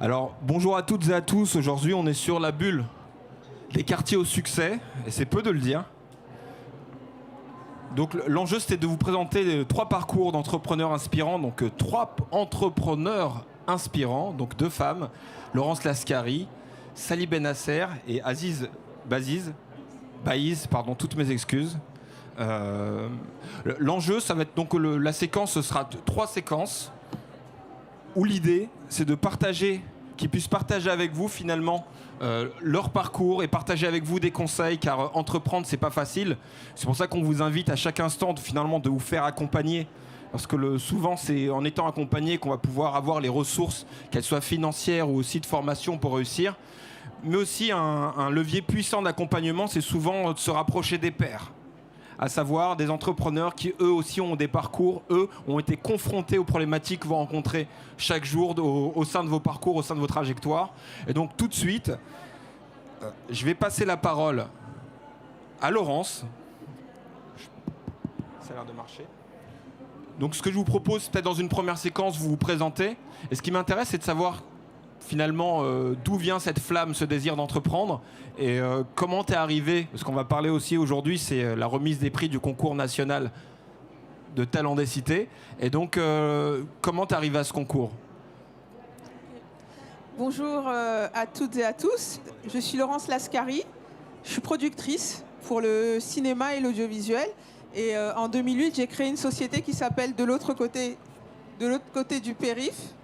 Alors, bonjour à toutes et à tous. Aujourd'hui, on est sur la bulle des quartiers au succès, et c'est peu de le dire. Donc, l'enjeu, c'était de vous présenter 3 parcours d'entrepreneurs inspirants. Donc, 3 entrepreneurs inspirants, donc 2 femmes, Laurence Lascari, Sally Benasser et Aziz Baziz. Baïz, pardon, toutes mes excuses. L'enjeu, ça va être donc la séquence, ce sera 3 séquences où l'idée, c'est de partager, qu'ils puissent partager avec vous finalement leur parcours et partager avec vous des conseils, car entreprendre, c'est pas facile. C'est pour ça qu'on vous invite à chaque instant finalement de vous faire accompagner. Parce que souvent, c'est en étant accompagné qu'on va pouvoir avoir les ressources, qu'elles soient financières ou aussi de formation pour réussir. Mais aussi un levier puissant d'accompagnement, c'est souvent de se rapprocher des pairs, à savoir des entrepreneurs qui eux aussi ont des parcours, eux ont été confrontés aux problématiques que vous rencontrez chaque jour au sein de vos parcours, au sein de vos trajectoires. Et donc tout de suite, je vais passer la parole à Laurence. Ça a l'air de marcher. Donc ce que je vous propose, peut-être dans une première séquence, vous vous présentez. Et ce qui m'intéresse, c'est de savoir finalement d'où vient cette flamme, ce désir d'entreprendre, et comment t'es arrivé, parce qu'on va parler aussi aujourd'hui, c'est la remise des prix du concours national de talent des cités. Et donc comment t'es arrivé à ce concours? Bonjour à toutes et à tous, je suis Laurence Lascari, je suis productrice pour le cinéma et l'audiovisuel, et en 2008 j'ai créé une société qui s'appelle De l'autre côté du périph'.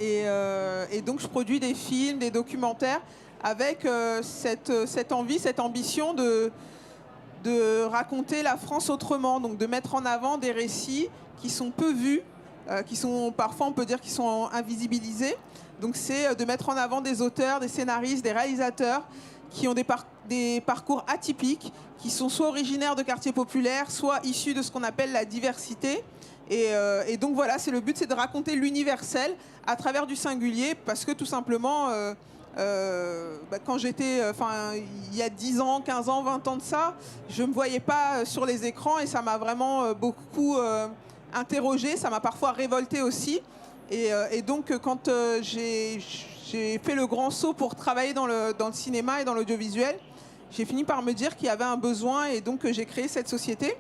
Et donc je produis des films, des documentaires avec cette envie, cette ambition de raconter la France autrement, donc de mettre en avant des récits qui sont peu vus, qui sont parfois on peut dire qu'ils sont invisibilisés. Donc c'est de mettre en avant des auteurs, des scénaristes, des réalisateurs qui ont des parcours atypiques, qui sont soit originaires de quartiers populaires, soit issus de ce qu'on appelle la diversité. Et donc voilà, le but, c'est de raconter l'universel à travers du singulier, parce que tout simplement, quand j'étais, il y a 10 ans, 15 ans, 20 ans de ça, je ne me voyais pas sur les écrans, et ça m'a vraiment beaucoup interrogée, ça m'a parfois révoltée aussi. Et donc quand j'ai fait le grand saut pour travailler dans le cinéma et dans l'audiovisuel, j'ai fini par me dire qu'il y avait un besoin, et donc j'ai créé cette société.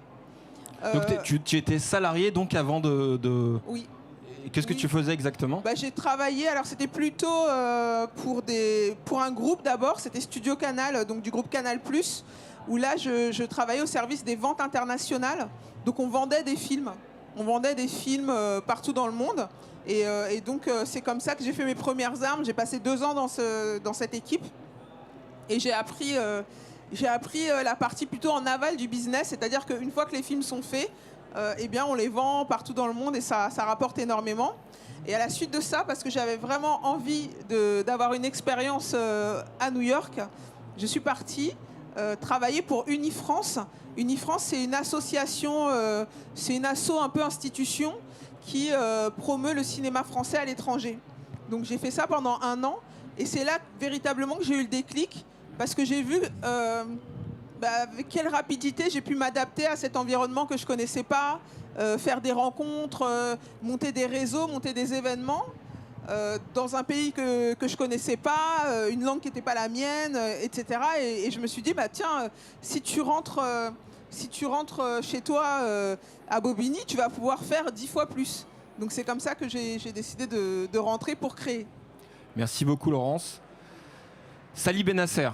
Donc tu étais salarié donc avant de... Oui. Qu'est-ce que tu faisais exactement? J'ai travaillé, alors c'était plutôt pour un groupe d'abord, c'était Studio Canal, donc du groupe Canal+, où là je travaillais au service des ventes internationales. Donc on vendait des films. Partout dans le monde. Et donc c'est comme ça que j'ai fait mes premières armes. J'ai passé 2 ans dans cette équipe. Et j'ai appris la partie plutôt en aval du business, c'est-à-dire qu'une fois que les films sont faits, eh bien on les vend partout dans le monde, et ça rapporte énormément. Et à la suite de ça, parce que j'avais vraiment envie d'avoir une expérience à New York, je suis partie travailler pour Unifrance. Unifrance, c'est une association, c'est une asso un peu institution qui promeut le cinéma français à l'étranger. Donc j'ai fait ça pendant 1 an, et c'est là véritablement que j'ai eu le déclic, parce que j'ai vu avec quelle rapidité j'ai pu m'adapter à cet environnement que je ne connaissais pas, faire des rencontres, monter des réseaux, monter des événements dans un pays que je ne connaissais pas, une langue qui n'était pas la mienne, etc. Et je me suis dit, tiens, si tu rentres chez toi à Bobigny, tu vas pouvoir faire 10 fois plus. Donc c'est comme ça que j'ai décidé de rentrer pour créer. Merci beaucoup Laurence. Sally Benasser.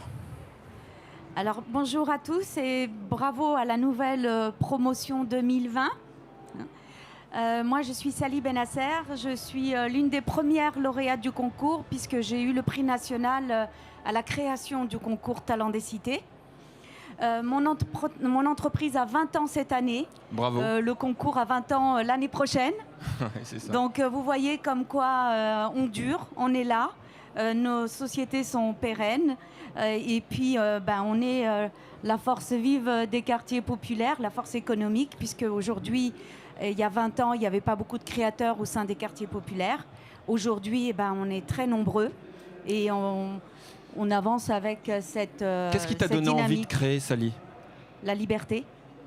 Alors bonjour à tous et bravo à la nouvelle promotion 2020. Moi je suis Sally Benasser, je suis l'une des premières lauréates du concours, puisque j'ai eu le prix national à la création du concours Talent des cités. Mon entreprise a 20 ans cette année. Bravo. Le concours a 20 ans l'année prochaine. C'est ça. Donc vous voyez comme quoi on dure, on est là. Nos sociétés sont pérennes, et puis on est la force vive des quartiers populaires, la force économique, puisque aujourd'hui, il y a 20 ans, il n'y avait pas beaucoup de créateurs au sein des quartiers populaires. Aujourd'hui, on est très nombreux, et on avance avec cette Qu'est-ce qui t'a donné envie de créer, Sally? La liberté.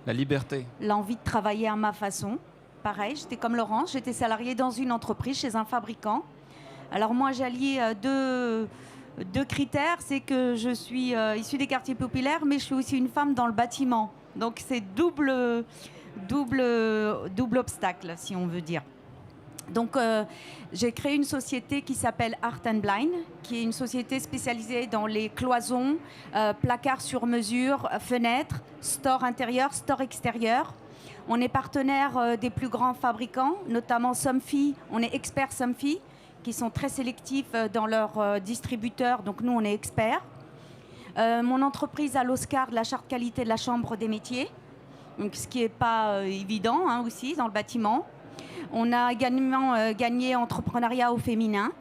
La liberté. L'envie de travailler à ma façon. Pareil, j'étais comme Laurence, j'étais salariée dans une entreprise, chez un fabricant. Alors moi, j'allie deux critères. C'est que je suis issue des quartiers populaires, mais je suis aussi une femme dans le bâtiment. Donc c'est double obstacle, si on veut dire. Donc, j'ai créé une société qui s'appelle Art & Blind, qui est une société spécialisée dans les cloisons, placards sur mesure, fenêtres, store intérieur, store extérieur. On est partenaire des plus grands fabricants, notamment Somfy. On est expert Somfy, qui sont très sélectifs dans leurs distributeurs. Donc, nous, on est experts. Mon entreprise a l'Oscar de la charte qualité de la Chambre des métiers, donc, ce qui n'est pas évident aussi dans le bâtiment. On a également gagné entrepreneuriat au féminin.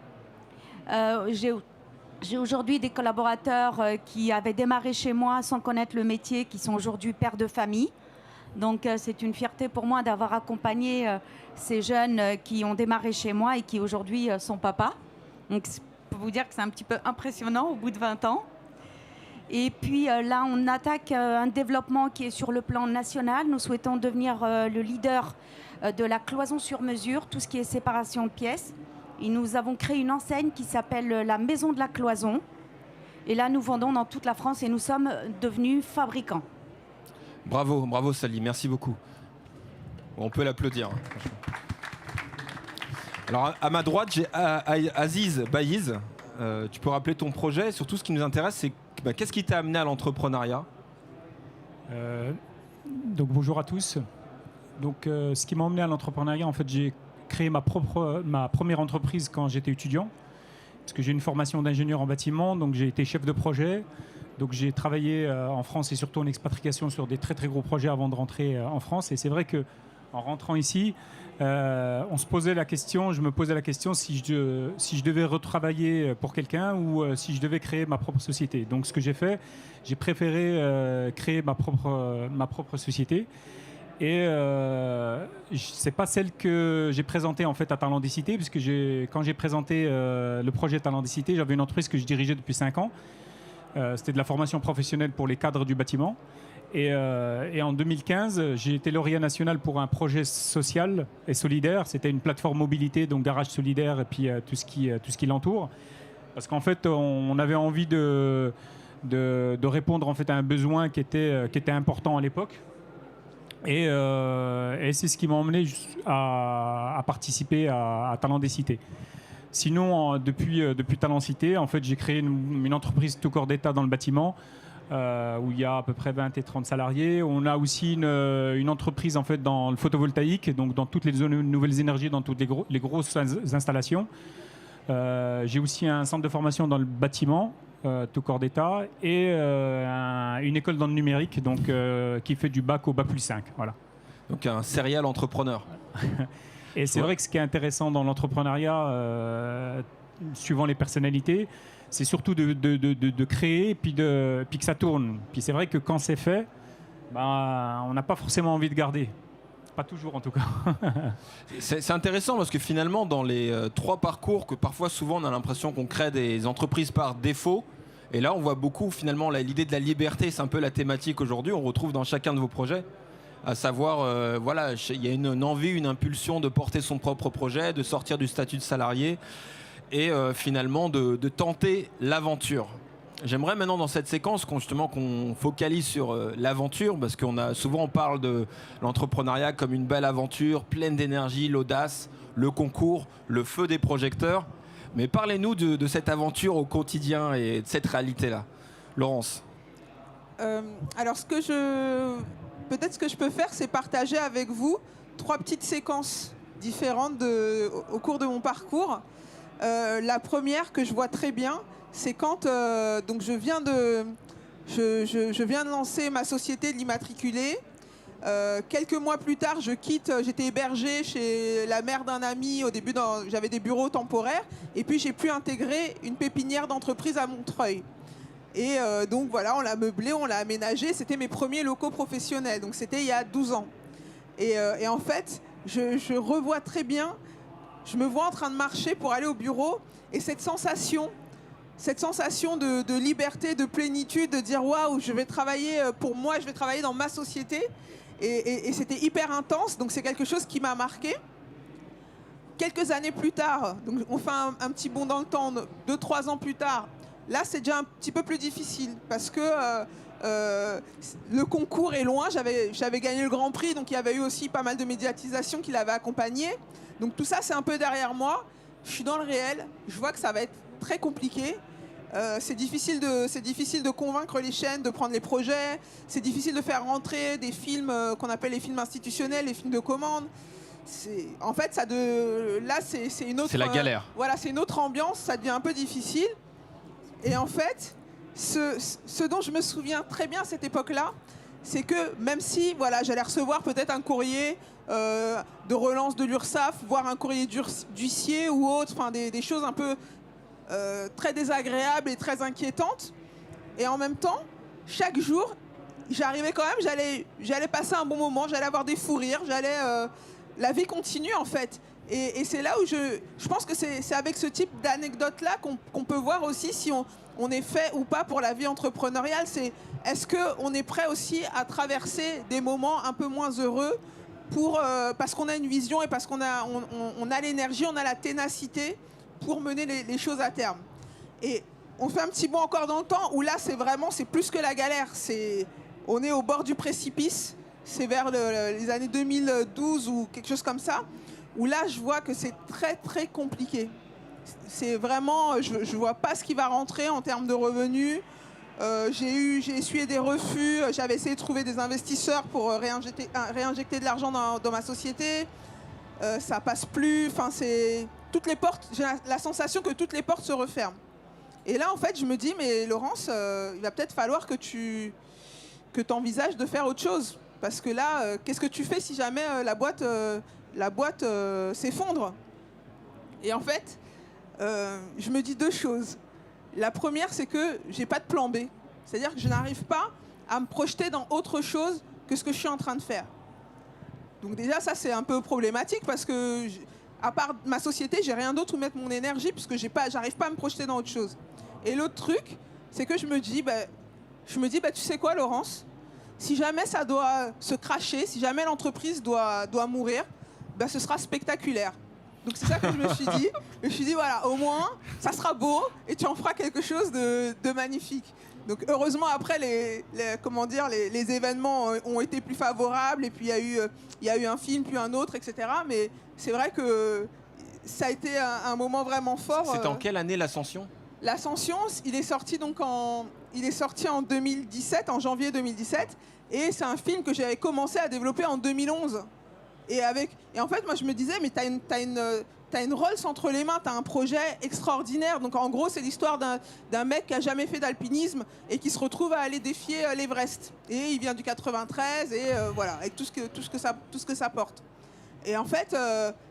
J'ai aujourd'hui des collaborateurs qui avaient démarré chez moi sans connaître le métier, qui sont aujourd'hui pères de famille. Donc c'est une fierté pour moi d'avoir accompagné ces jeunes qui ont démarré chez moi et qui aujourd'hui sont papas. Donc je peux vous dire que c'est un petit peu impressionnant au bout de 20 ans. Et puis là, on attaque un développement qui est sur le plan national. Nous souhaitons devenir le leader de la cloison sur mesure, tout ce qui est séparation de pièces. Et nous avons créé une enseigne qui s'appelle la Maison de la Cloison. Et là, nous vendons dans toute la France et nous sommes devenus fabricants. Bravo, bravo Sally, merci beaucoup. On peut l'applaudir. Alors à ma droite, j'ai Aziz Baïz. Tu peux rappeler ton projet. Surtout, ce qui nous intéresse, c'est qu'est-ce qui t'a amené à l'entrepreneuriat ? Donc bonjour à tous. Donc ce qui m'a emmené à l'entrepreneuriat, en fait, j'ai créé ma première entreprise quand j'étais étudiant, parce que j'ai une formation d'ingénieur en bâtiment, donc j'ai été chef de projet. Donc j'ai travaillé en France et surtout en expatriation sur des très très gros projets avant de rentrer en France. Et c'est vrai que en rentrant ici, on se posait la question, je me posais la question si je devais retravailler pour quelqu'un ou si je devais créer ma propre société. Donc ce que j'ai fait, j'ai préféré créer ma propre société. Et c'est pas celle que j'ai présentée en fait à Talendicité, puisque quand j'ai présenté le projet Talendicité, j'avais une entreprise que je dirigeais depuis 5 ans. C'était de la formation professionnelle pour les cadres du bâtiment. Et en 2015, j'ai été lauréat national pour un projet social et solidaire. C'était une plateforme mobilité, donc garage solidaire et puis tout ce qui l'entoure. Parce qu'en fait, on avait envie de répondre en fait à un besoin qui était important à l'époque. Et c'est ce qui m'a emmené à participer à Talendicité. Sinon, depuis Talendicité, en fait, j'ai créé une entreprise tout corps d'État dans le bâtiment, où il y a à peu près 20 et 30 salariés. On a aussi une entreprise en fait, dans le photovoltaïque, donc dans toutes les zones de nouvelles énergies, dans toutes les grosses installations. J'ai aussi un centre de formation dans le bâtiment, tout corps d'État, et une école dans le numérique, donc, qui fait du bac au bac+5. Voilà. Donc un serial entrepreneur. Et c'est vrai que ce qui est intéressant dans l'entrepreneuriat, suivant les personnalités, c'est surtout de créer et puis que ça tourne. Puis c'est vrai que quand c'est fait, on n'a pas forcément envie de garder. Pas toujours en tout cas. C'est intéressant parce que finalement dans les 3 parcours que parfois souvent on a l'impression qu'on crée des entreprises par défaut, et là on voit beaucoup finalement l'idée de la liberté, c'est un peu la thématique aujourd'hui, on retrouve dans chacun de vos projets. À savoir, voilà, il y a une envie, une impulsion de porter son propre projet, de sortir du statut de salarié et finalement de tenter l'aventure. J'aimerais maintenant dans cette séquence qu'on focalise sur l'aventure, parce souvent on parle de l'entrepreneuriat comme une belle aventure, pleine d'énergie, l'audace, le concours, le feu des projecteurs. Mais parlez-nous de cette aventure au quotidien et de cette réalité-là. Laurence. Alors peut-être ce que je peux faire, c'est partager avec vous 3 petites séquences différentes au cours de mon parcours. La première que je vois très bien, c'est quand donc je viens de lancer ma société de l'immatriculé. Quelques mois plus tard, j'étais hébergée chez la mère d'un ami. Au début, j'avais des bureaux temporaires. Et puis, j'ai pu intégrer une pépinière d'entreprise à Montreuil. Et donc voilà, on l'a meublé, on l'a aménagé. C'était mes premiers locaux professionnels. Donc c'était il y a 12 ans. Et en fait, je revois très bien, je me vois en train de marcher pour aller au bureau. Et cette sensation de liberté, de plénitude, de dire waouh, je vais travailler pour moi, je vais travailler dans ma société. Et c'était hyper intense. Donc c'est quelque chose qui m'a marqué. quelques années plus tard, donc on fait un petit bond dans le temps, 2-3 ans plus tard, là c'est déjà un petit peu plus difficile parce que le concours est loin, j'avais gagné le Grand Prix, donc il y avait eu aussi pas mal de médiatisation qui l'avait accompagné. Donc tout ça c'est un peu derrière moi, je suis dans le réel, je vois que ça va être très compliqué. C'est difficile de convaincre les chaînes de prendre les projets, c'est difficile de faire rentrer des films qu'on appelle les films institutionnels, les films de commande. En fait, là, c'est une autre... C'est la galère. Voilà, c'est une autre ambiance, ça devient un peu difficile. Et en fait, ce dont je me souviens très bien à cette époque-là, c'est que même si voilà, j'allais recevoir peut-être un courrier de relance de l'URSSAF, voire un courrier d'huissier ou autre, enfin des choses un peu très désagréables et très inquiétantes. Et en même temps, chaque jour, j'arrivais quand même, j'allais passer un bon moment, j'allais avoir des fous rires, la vie continue en fait. Et c'est là où je pense que c'est avec ce type d'anecdote-là qu'on peut voir aussi si on est fait ou pas pour la vie entrepreneuriale. Est-ce qu'on est prêt aussi à traverser des moments un peu moins heureux parce qu'on a une vision et parce qu'on a l'énergie, on a la ténacité pour mener les choses à terme. Et on fait un petit bond encore dans le temps où là, c'est plus que la galère. On est au bord du précipice. C'est vers les années 2012 ou quelque chose comme ça, où là, je vois que c'est très, très compliqué. C'est vraiment... Je ne vois pas ce qui va rentrer en termes de revenus. J'ai essuyé des refus. J'avais essayé de trouver des investisseurs pour réinjecter de l'argent dans ma société. Ça passe plus. Enfin, toutes les portes... J'ai la sensation que toutes les portes se referment. Et là, en fait, je me dis, mais Laurence, il va peut-être falloir que tu envisages de faire autre chose. Parce que là, qu'est-ce que tu fais si jamais la boîte s'effondre? Et en fait, je me dis deux choses. La première, c'est que j'ai pas de plan B. C'est-à-dire que je n'arrive pas à me projeter dans autre chose que ce que je suis en train de faire. Donc déjà, ça, c'est un peu problématique parce que, à part ma société, j'ai rien d'autre où mettre mon énergie puisque j'arrive pas à me projeter dans autre chose. Et l'autre truc, c'est que je me dis, tu sais quoi, Laurence? Si jamais ça doit se cracher, si jamais l'entreprise doit mourir, ce sera spectaculaire. Donc c'est ça que je me suis dit. Je me suis dit, voilà, au moins, ça sera beau et tu en feras quelque chose de magnifique. Donc heureusement, après, les événements ont été plus favorables et puis il y a eu un film, puis un autre, etc. Mais c'est vrai que ça a été un moment vraiment fort. C'était en quelle année l'Ascension ? L'Ascension, il est sorti en 2017, en janvier 2017, et c'est un film que j'avais commencé à développer en 2011. Et en fait, moi, je me disais, mais t'as une Rolls entre les mains, t'as un projet extraordinaire. Donc, en gros, c'est l'histoire d'un mec qui a jamais fait d'alpinisme et qui se retrouve à aller défier l'Everest. Et il vient du 93, et voilà, avec tout ce que ça porte. Et en fait,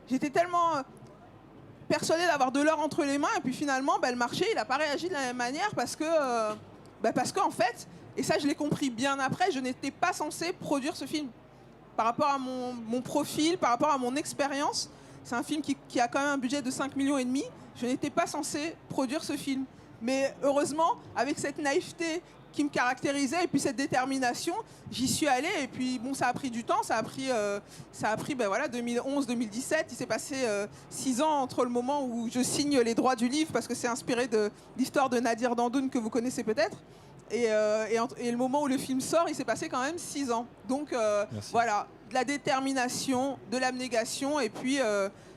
j'étais tellement persuadée d'avoir de l'or entre les mains, et puis finalement, le marché, il n'a pas réagi de la même manière parce qu'en fait, et ça je l'ai compris bien après, je n'étais pas censée produire ce film. Par rapport à mon profil, par rapport à mon expérience, c'est un film qui a quand même un budget de 5,5 millions, je n'étais pas censée produire ce film. Mais heureusement, avec cette naïveté qui me caractérisait et puis cette détermination, j'y suis allée. Et puis bon, ça a pris du temps, ça a pris 2011-2017. Il s'est passé 6 ans entre le moment où je signe les droits du livre, parce que c'est inspiré de l'histoire de Nadir Dandoun que vous connaissez peut-être. Et le moment où le film sort, il s'est passé quand même 6 ans. Donc voilà, de la détermination, de l'abnégation, et puis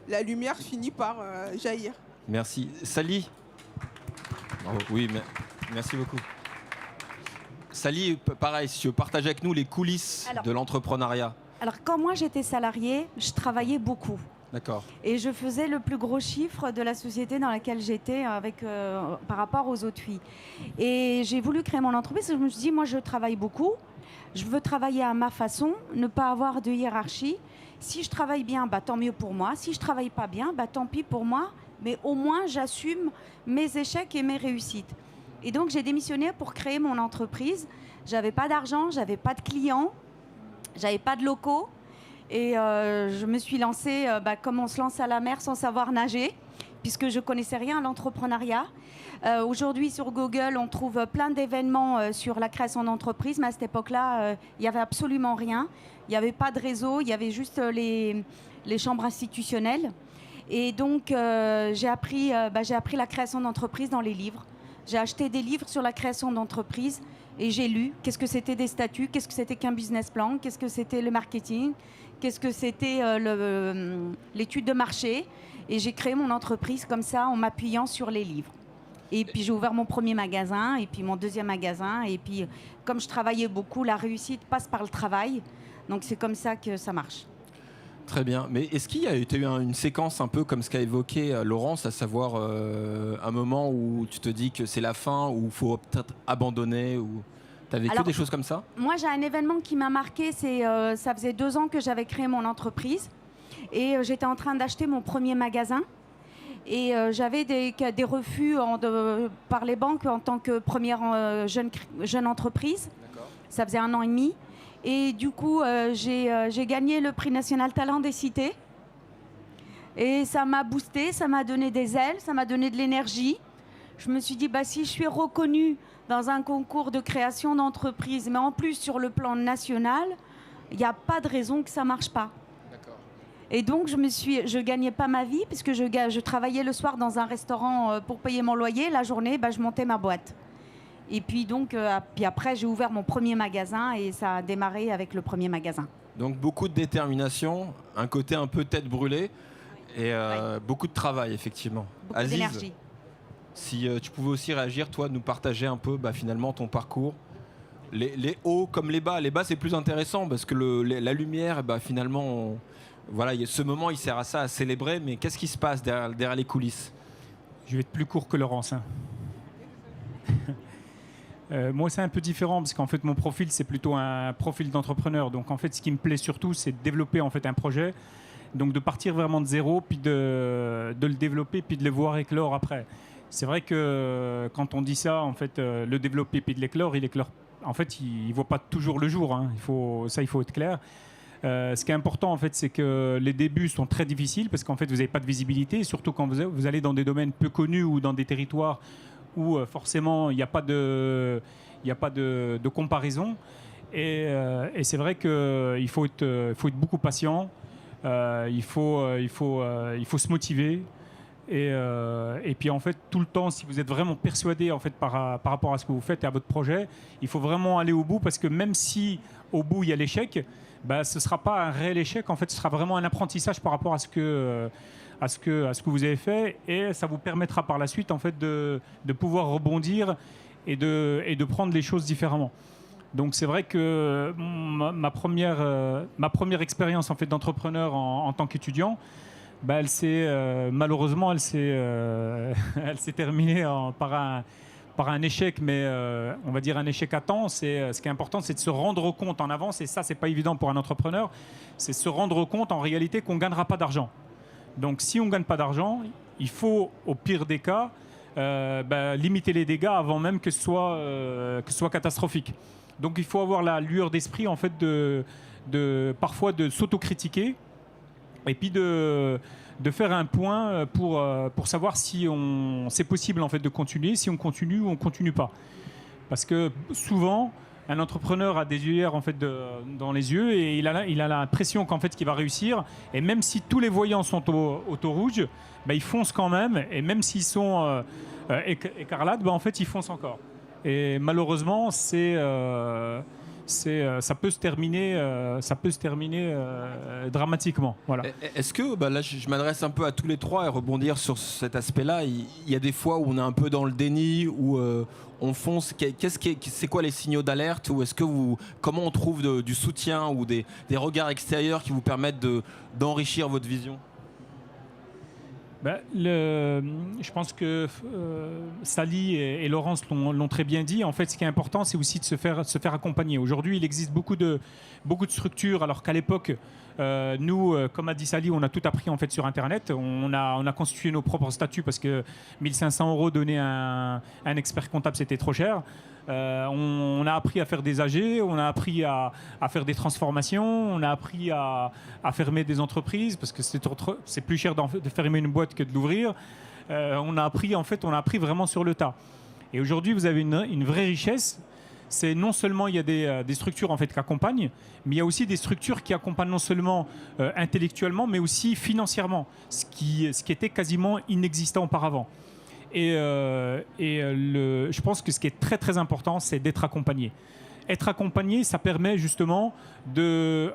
la lumière finit par jaillir. Merci. Sally. Bravo. Oui, merci beaucoup. Sally, pareil, si tu veux partager avec nous les coulisses de l'entrepreneuriat. Alors, quand moi j'étais salariée, je travaillais beaucoup. D'accord. Et je faisais le plus gros chiffre de la société dans laquelle j'étais par rapport aux autres filles. Et j'ai voulu créer mon entreprise. Je me suis dit, moi, je travaille beaucoup. Je veux travailler à ma façon, ne pas avoir de hiérarchie. Si je travaille bien, tant mieux pour moi. Si je travaille pas bien, tant pis pour moi. Mais au moins, j'assume mes échecs et mes réussites. Et donc, j'ai démissionné pour créer mon entreprise. J'avais pas d'argent, j'avais pas de clients, j'avais pas de locaux. Et je me suis lancée comme on se lance à la mer sans savoir nager, puisque je connaissais rien à l'entrepreneuriat. Aujourd'hui, sur Google, on trouve plein d'événements sur la création d'entreprise, mais à cette époque-là, il n'y avait absolument rien. Il n'y avait pas de réseau, il y avait juste les chambres institutionnelles. Et donc, j'ai appris la création d'entreprise dans les livres. J'ai acheté des livres sur la création d'entreprise et j'ai lu qu'est-ce que c'était des statuts, qu'est-ce que c'était qu'un business plan, qu'est-ce que c'était le marketing, qu'est-ce que c'était l'étude de marché. Et j'ai créé mon entreprise comme ça en m'appuyant sur les livres. Et puis j'ai ouvert mon premier magasin et puis mon deuxième magasin. Et puis comme je travaillais beaucoup, la réussite passe par le travail. Donc c'est comme ça que ça marche. Très bien. Mais est-ce qu'il y a eu une séquence un peu comme ce qu'a évoqué Laurence, à savoir un moment où tu te dis que c'est la fin, où il faut peut-être abandonner, ou tu as vécu des choses comme ça? Moi, j'ai un événement qui m'a marqué. Ça faisait 2 ans que j'avais créé mon entreprise et j'étais en train d'acheter mon premier magasin. Et j'avais des refus par les banques en tant que première jeune entreprise. Ça faisait 1 an et demi. Et du coup, j'ai gagné le prix national talent des cités. Et ça m'a boosté, ça m'a donné des ailes, ça m'a donné de l'énergie. Je me suis dit, si je suis reconnue dans un concours de création d'entreprise, mais en plus sur le plan national, il n'y a pas de raison que ça ne marche pas. Et donc, je gagnais pas ma vie puisque je travaillais le soir dans un restaurant pour payer mon loyer. La journée, je montais ma boîte. Et puis donc, puis après, j'ai ouvert mon premier magasin et ça a démarré avec le premier magasin. Donc beaucoup de détermination, un côté un peu tête brûlée et beaucoup de travail, effectivement. Beaucoup d'énergie. Si tu pouvais aussi réagir, toi, nous partager un peu finalement ton parcours. Les hauts comme les bas. Les bas, c'est plus intéressant parce que la lumière, finalement... Voilà, ce moment, il sert à ça, à célébrer, mais qu'est-ce qui se passe derrière les coulisses? Je vais être plus court que Laurence. Moi, c'est un peu différent parce qu'en fait, mon profil, c'est plutôt un profil d'entrepreneur. Donc, en fait, ce qui me plaît surtout, c'est de développer en fait un projet. Donc, de partir vraiment de zéro, puis de le développer, puis de le voir éclore après. C'est vrai que quand on dit ça, en fait, le développer puis de l'éclore, il éclore. En fait, il ne voit pas toujours le jour. Hein. Il faut être clair. Ce qui est important, en fait, c'est que les débuts sont très difficiles parce qu'en fait, vous n'avez pas de visibilité, et surtout quand vous allez dans des domaines peu connus ou dans des territoires où forcément il n'y a pas de comparaison. Et c'est vrai qu'il faut être beaucoup patient, il faut se motiver. Et puis en fait, tout le temps, si vous êtes vraiment persuadé en fait, par rapport à ce que vous faites et à votre projet, il faut vraiment aller au bout parce que même si au bout il y a l'échec, ce ne sera pas un réel échec, en fait, ce sera vraiment un apprentissage par rapport à ce que vous avez fait, et ça vous permettra par la suite en fait, de pouvoir rebondir et de prendre les choses différemment. Donc c'est vrai que ma première expérience en fait, d'entrepreneur en tant qu'étudiant, malheureusement elle s'est terminée par un échec, mais on va dire un échec à temps. Ce qui est important, c'est de se rendre compte en avance, et ça, c'est pas évident pour un entrepreneur, c'est se rendre compte en réalité qu'on ne gagnera pas d'argent. Donc si on ne gagne pas d'argent, il faut, au pire des cas, limiter les dégâts avant même que ce soit catastrophique. Donc il faut avoir la lueur d'esprit, en fait, parfois de s'autocritiquer, et puis de faire un point pour savoir si c'est possible en fait, de continuer, si on continue ou on ne continue pas. Parce que souvent, un entrepreneur a des œillères en fait, dans les yeux et il a l'impression qu'en fait, qu'il va réussir. Et même si tous les voyants sont au taux rouge, il fonce quand même. Et même s'ils sont écarlates, en fait, ils foncent encore. Et malheureusement, ça peut se terminer dramatiquement. Voilà. Est-ce que, là je m'adresse un peu à tous les trois et rebondir sur cet aspect-là, il y a des fois où on est un peu dans le déni, où on fonce, c'est quoi les signaux d'alerte, ou comment on trouve du soutien ou des regards extérieurs qui vous permettent d'enrichir votre vision? Je pense que Sally et Laurence l'ont très bien dit. En fait, ce qui est important, c'est aussi de se faire accompagner. Aujourd'hui, il existe beaucoup de structures, alors qu'à l'époque, nous, comme a dit Sally, on a tout appris en fait, sur Internet. On a constitué nos propres statuts parce que 1 500 € donner à un expert comptable, c'était trop cher. On a appris à faire des AG, on a appris à faire des transformations, on a appris à fermer des entreprises parce que c'est plus cher de fermer une boîte que de l'ouvrir. On a appris vraiment sur le tas. Et aujourd'hui, vous avez une vraie richesse, c'est non seulement il y a des structures en fait qui accompagnent, mais il y a aussi des structures qui accompagnent non seulement intellectuellement, mais aussi financièrement, ce qui était quasiment inexistant auparavant. Je pense que ce qui est très très important, c'est d'être accompagné. Être accompagné, ça permet justement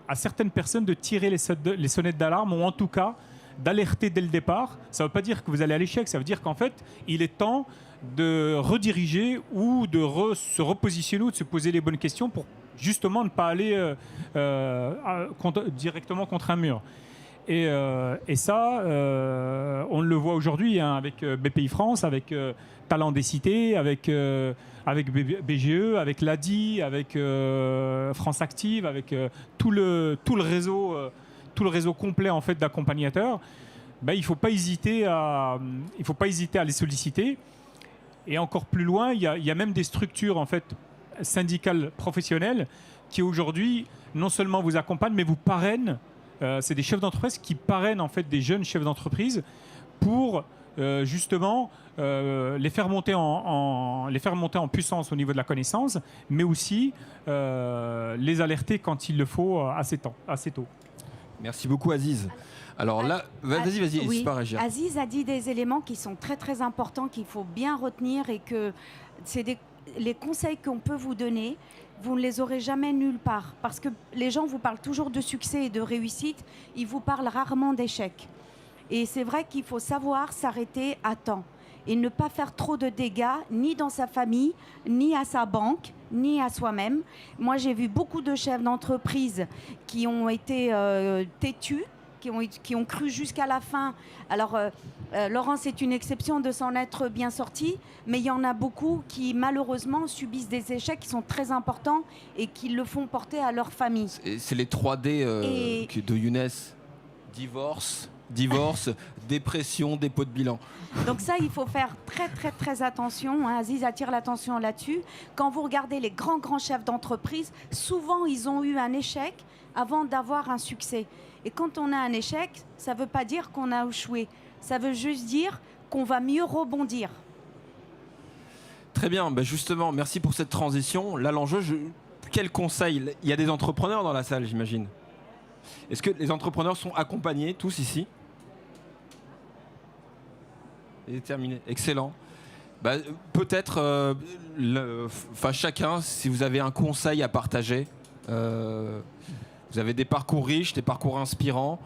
à certaines personnes de tirer les sonnettes d'alarme, ou en tout cas d'alerter dès le départ. Ça ne veut pas dire que vous allez à l'échec, ça veut dire qu'en fait, il est temps de rediriger ou de se repositionner ou de se poser les bonnes questions pour justement ne pas aller directement contre un mur. Et ça, on le voit aujourd'hui avec BPI France, avec Talent des Cités, avec BGE, avec l'ADI, avec France Active, avec tout le réseau complet en fait d'accompagnateurs. Il ne faut pas hésiter à les solliciter. Et encore plus loin, il y a même des structures en fait syndicales professionnelles qui aujourd'hui non seulement vous accompagnent, mais vous parrainent. C'est des chefs d'entreprise qui parrainent en fait des jeunes chefs d'entreprise pour justement les faire monter en puissance au niveau de la connaissance, mais aussi les alerter quand il le faut assez tôt. Merci beaucoup Aziz. Alors là, vas-y, oui, c'est pas réagir. Aziz a dit des éléments qui sont très très importants qu'il faut bien retenir et que les conseils qu'on peut vous donner, vous ne les aurez jamais nulle part. Parce que les gens vous parlent toujours de succès et de réussite, ils vous parlent rarement d'échecs. Et c'est vrai qu'il faut savoir s'arrêter à temps et ne pas faire trop de dégâts, ni dans sa famille, ni à sa banque, ni à soi-même. Moi, j'ai vu beaucoup de chefs d'entreprise qui ont été têtus, qui ont cru jusqu'à la fin. Alors, Laurence est une exception de s'en être bien sorti, mais il y en a beaucoup qui, malheureusement, subissent des échecs qui sont très importants et qui le font porter à leur famille. C'est les 3D de Younes. Divorce, dépression, dépôt de bilan. Donc ça, il faut faire très très très attention. Aziz attire l'attention là-dessus. Quand vous regardez les grands chefs d'entreprise, souvent ils ont eu un échec avant d'avoir un succès. Et quand on a un échec, ça ne veut pas dire qu'on a échoué. Ça veut juste dire qu'on va mieux rebondir. Très bien, justement, merci pour cette transition. Là, l'enjeu, quel conseil? Il y a des entrepreneurs dans la salle, j'imagine. Est-ce que les entrepreneurs sont accompagnés, tous ici? Et terminé, excellent. Peut-être, chacun, si vous avez un conseil à partager, vous avez des parcours riches, des parcours inspirants.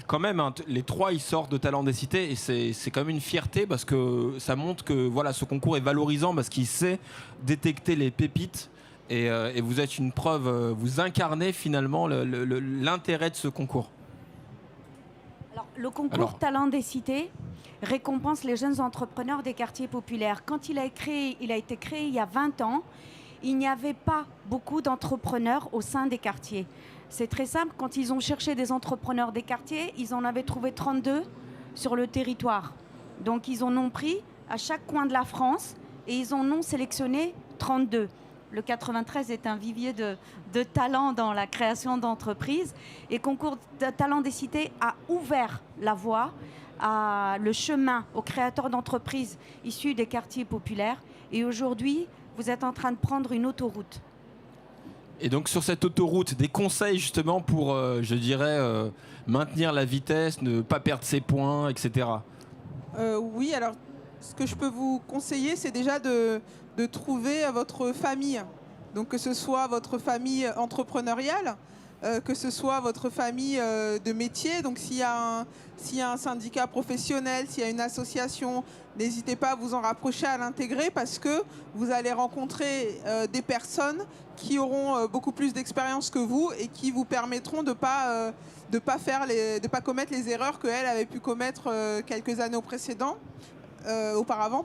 Quand même, les trois, ils sortent de Talent des Cités et c'est quand même une fierté parce que ça montre que ce concours est valorisant parce qu'il sait détecter les pépites et vous êtes une preuve, vous incarnez finalement l'intérêt de ce concours. Alors, le concours Talent des Cités récompense les jeunes entrepreneurs des quartiers populaires. Quand il a été créé il y a 20 ans, il n'y avait pas beaucoup d'entrepreneurs au sein des quartiers. C'est très simple, quand ils ont cherché des entrepreneurs des quartiers, ils en avaient trouvé 32 sur le territoire. Donc ils en ont pris à chaque coin de la France et ils en ont sélectionné 32. Le 93 est un vivier de talents dans la création d'entreprises. Et Concours de Talent des Cités a ouvert la voie, le chemin aux créateurs d'entreprises issus des quartiers populaires. Et aujourd'hui, vous êtes en train de prendre une autoroute. Et donc sur cette autoroute, des conseils justement pour, maintenir la vitesse, ne pas perdre ses points, etc. Oui, alors ce que je peux vous conseiller, c'est déjà de trouver votre famille. Donc que ce soit votre famille entrepreneuriale, que ce soit votre famille de métier. Donc s'il y a un syndicat professionnel, s'il y a une association, n'hésitez pas à vous en rapprocher, à l'intégrer parce que vous allez rencontrer des personnes qui auront beaucoup plus d'expérience que vous et qui vous permettront de pas commettre les erreurs qu'elle avait pu commettre quelques années auparavant.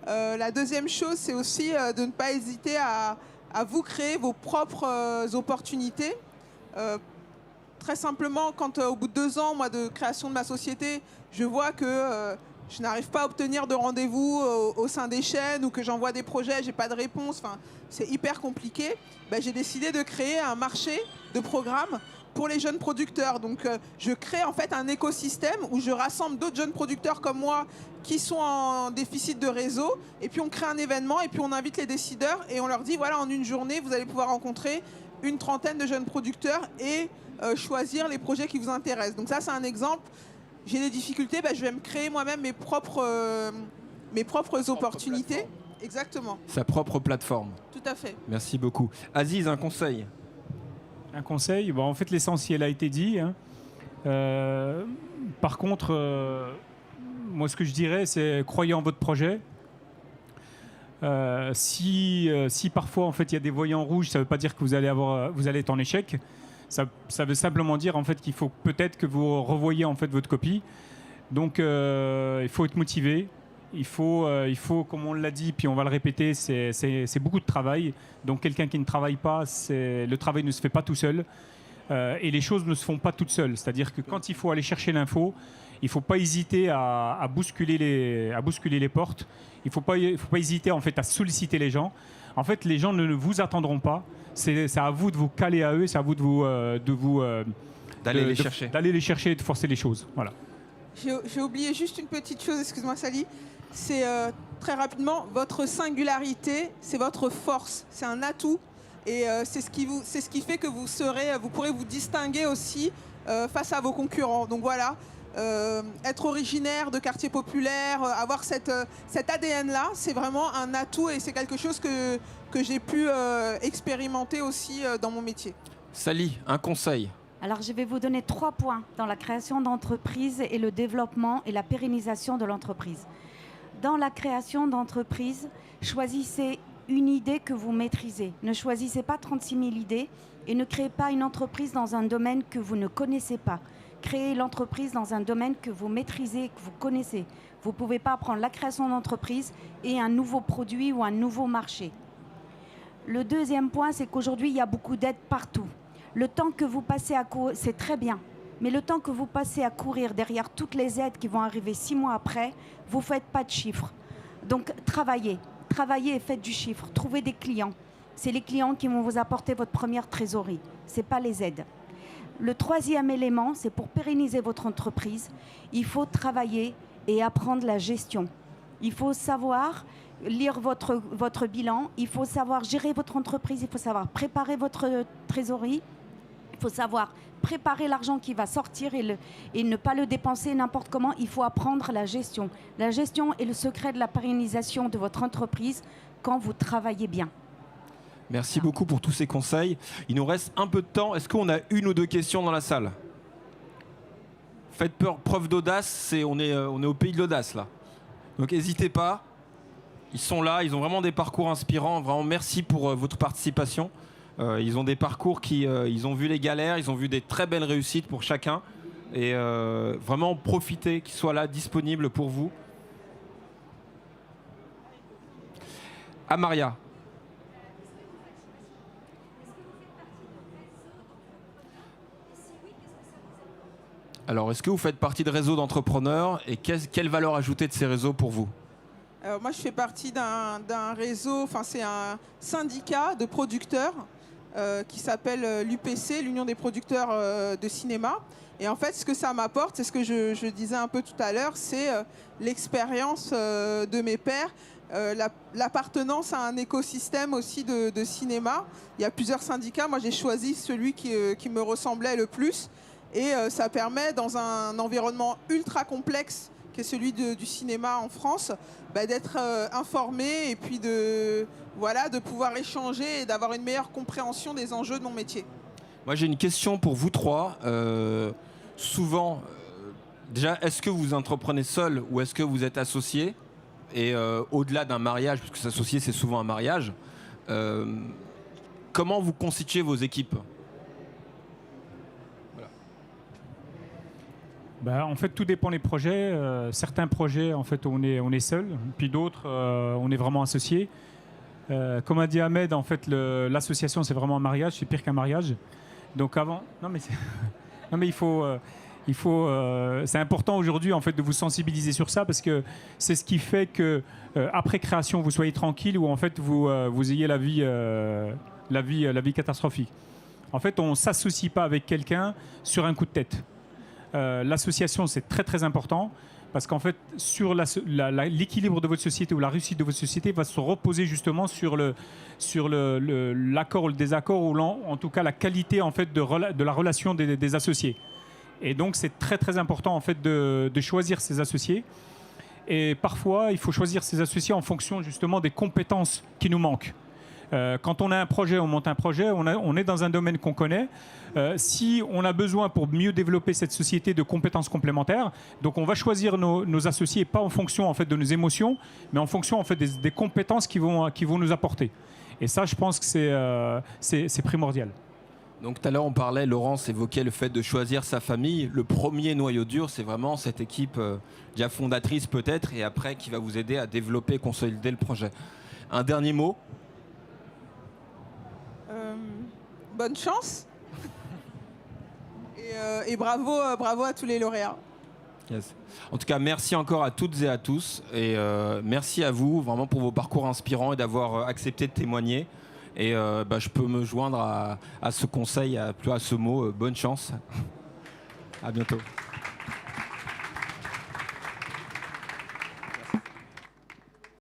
La deuxième chose, c'est aussi de ne pas hésiter à vous créer vos propres opportunités. Très simplement, quand au bout de 2 ans de création de ma société, je vois que je n'arrive pas à obtenir de rendez-vous au sein des chaînes ou que j'envoie des projets, j'ai pas de réponse, c'est hyper compliqué, j'ai décidé de créer un marché de programmes pour les jeunes producteurs. Donc je crée en fait un écosystème où je rassemble d'autres jeunes producteurs comme moi qui sont en déficit de réseau, et puis on crée un événement, et puis on invite les décideurs, et on leur dit, voilà, en une journée, vous allez pouvoir rencontrer une trentaine de jeunes producteurs et choisir les projets qui vous intéressent. Donc ça, c'est un exemple. J'ai des difficultés, je vais me créer moi-même mes propres opportunités. Exactement. Sa propre plateforme. Tout à fait. Merci beaucoup. Aziz, un conseil? Un conseil, en fait l'essentiel a été dit. Hein. Par contre, moi ce que je dirais, c'est croyez en votre projet. Si parfois en fait il y a des voyants rouges, ça ne veut pas dire que vous allez être en échec. Ça veut simplement dire en fait qu'il faut peut-être que vous revoyiez en fait votre copie. Donc il faut être motivé. Il faut, comme on l'a dit, puis on va le répéter, c'est beaucoup de travail. Donc quelqu'un qui ne travaille pas, le travail ne se fait pas tout seul. Et les choses ne se font pas toutes seules. C'est-à-dire que quand il faut aller chercher l'info, il ne faut pas hésiter à bousculer les portes. Il ne faut pas hésiter en fait, à solliciter les gens. En fait, les gens ne vous attendront pas. C'est à vous de vous caler à eux, c'est à vous d'aller les chercher. D'aller les chercher et de forcer les choses. Voilà. J'ai oublié juste une petite chose, excuse-moi Sally. C'est très rapidement, votre singularité, c'est votre force, c'est un atout. Et c'est ce qui fait que vous pourrez vous distinguer aussi face à vos concurrents. Donc voilà, être originaire de quartier populaire, avoir cet ADN-là, c'est vraiment un atout et c'est quelque chose que j'ai pu expérimenter aussi dans mon métier. Sally, un conseil? Alors, je vais vous donner 3 points dans la création d'entreprise et le développement et la pérennisation de l'entreprise. Dans la création d'entreprise, choisissez une idée que vous maîtrisez. Ne choisissez pas 36 000 idées et ne créez pas une entreprise dans un domaine que vous ne connaissez pas. Créez l'entreprise dans un domaine que vous maîtrisez, que vous connaissez. Vous ne pouvez pas prendre la création d'entreprise et un nouveau produit ou un nouveau marché. Le deuxième point, c'est qu'aujourd'hui, il y a beaucoup d'aides partout. Le temps que vous passez à courir, c'est très bien. Mais le temps que vous passez à courir derrière toutes les aides qui vont arriver 6 mois après, vous ne faites pas de chiffres. Donc, travaillez et faites du chiffre. Trouvez des clients. C'est les clients qui vont vous apporter votre première trésorerie. Ce n'est pas les aides. Le troisième élément, c'est pour pérenniser votre entreprise, il faut travailler et apprendre la gestion. Il faut savoir lire votre bilan, il faut savoir gérer votre entreprise, il faut savoir préparer votre trésorerie, il faut savoir préparer l'argent qui va sortir et ne pas le dépenser n'importe comment. Il faut apprendre la gestion. La gestion est le secret de la pérennisation de votre entreprise quand vous travaillez bien. Merci beaucoup pour tous ces conseils. Il nous reste un peu de temps. Est-ce qu'on a une ou deux questions dans la salle? Faites preuve d'audace. On est au pays de l'audace là. Donc n'hésitez pas. Ils sont là. Ils ont vraiment des parcours inspirants. Vraiment merci pour votre participation. Ils ont des parcours ils ont vu les galères, ils ont vu des très belles réussites pour chacun. Et vraiment profitez qu'ils soient là, disponibles pour vous. Amaria. Alors, est-ce que vous faites partie de réseaux d'entrepreneurs et quelle valeur ajoutée de ces réseaux pour vous? Moi, je fais partie d'un réseau, enfin c'est un syndicat de producteurs qui s'appelle l'UPC, l'Union des producteurs de cinéma. Et en fait, ce que ça m'apporte, c'est ce que je disais un peu tout à l'heure, c'est l'expérience de mes pairs, l'appartenance à un écosystème aussi de cinéma. Il y a plusieurs syndicats, moi j'ai choisi celui qui me ressemblait le plus. Et ça permet, dans un environnement ultra complexe, qui est celui du cinéma en France, d'être informé et puis de pouvoir échanger et d'avoir une meilleure compréhension des enjeux de mon métier. Moi, j'ai une question pour vous trois. Souvent, déjà, est-ce que vous entreprenez seul ou est-ce que vous êtes associé? Et au-delà d'un mariage, parce que s'associer, c'est souvent un mariage, comment vous constituez vos équipes? En fait, tout dépend des projets. Certains projets, en fait, on est seul, puis d'autres, on est vraiment associé. Comme a dit Ahmed, en fait, l'association, c'est vraiment un mariage, c'est pire qu'un mariage. Donc avant, non mais il faut, c'est important aujourd'hui, en fait, de vous sensibiliser sur ça parce que c'est ce qui fait que après création, vous soyez tranquille ou en fait vous ayez la vie catastrophique. En fait, on ne s'associe pas avec quelqu'un sur un coup de tête. L'association, c'est très très important parce qu'en fait, sur l'équilibre de votre société ou la réussite de votre société va se reposer justement sur l'accord ou le désaccord ou en tout cas la qualité en fait, de la relation des associés. Et donc, c'est très très important en fait, de choisir ses associés. Et parfois, il faut choisir ses associés en fonction justement des compétences qui nous manquent. Quand on a un projet, on monte un projet, on est dans un domaine qu'on connaît. Si on a besoin pour mieux développer cette société de compétences complémentaires, donc on va choisir nos associés pas en fonction en fait, de nos émotions, mais en fonction en fait, des compétences qui vont nous apporter. Et ça, je pense que c'est primordial. Donc tout à l'heure, on parlait, Laurence évoquait le fait de choisir sa famille. Le premier noyau dur, c'est vraiment cette équipe déjà fondatrice peut-être, et après qui va vous aider à développer, consolider le projet. Un dernier mot? Bonne chance et bravo à tous les lauréats. Yes. En tout cas, merci encore à toutes et à tous, et merci à vous vraiment pour vos parcours inspirants et d'avoir accepté de témoigner. Et je peux me joindre à ce conseil, à ce mot, bonne chance. À bientôt.